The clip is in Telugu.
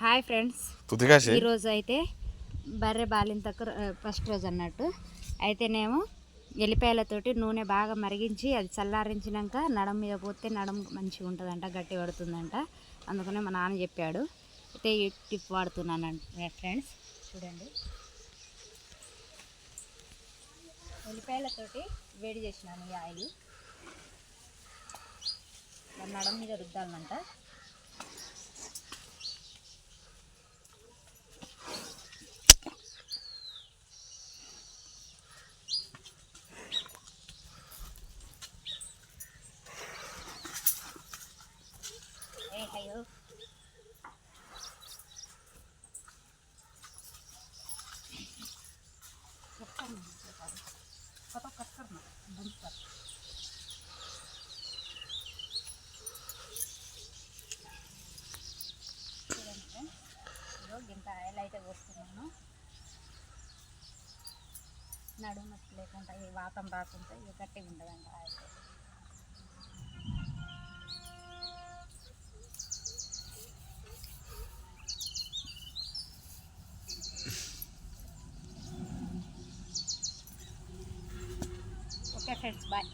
హాయ్ ఫ్రెండ్స్, ఈరోజు అయితే బర్రె బాలింతకు ఫస్ట్ రోజు అన్నట్టు. అయితేనేమో ఎల్లిపాయలతోటి నూనె బాగా మరిగించి అది చల్లారించినాక నడం మీద పోతే నడం మంచిగా ఉంటుందంట, గట్టి పడుతుందంట. అందుకనే మా నాన్న చెప్పాడు. అయితే ఈ టిప్ వాడుతున్నానంట ఫ్రెండ్స్. చూడండి, ఎల్లిపాయలతోటి వేడి చేసినాను ఈ ఆయిల్. నడం మీద రుద్దాలంట. అయ్యో ఇంత ఆయిల్ అయితే పోస్తున్నాను. నడుము నొప్పి లేకుండా, ఈ వాతం రాకుండా ఇక గట్టిగా ఉండదంట ఆయిల్. Okay friends, bye.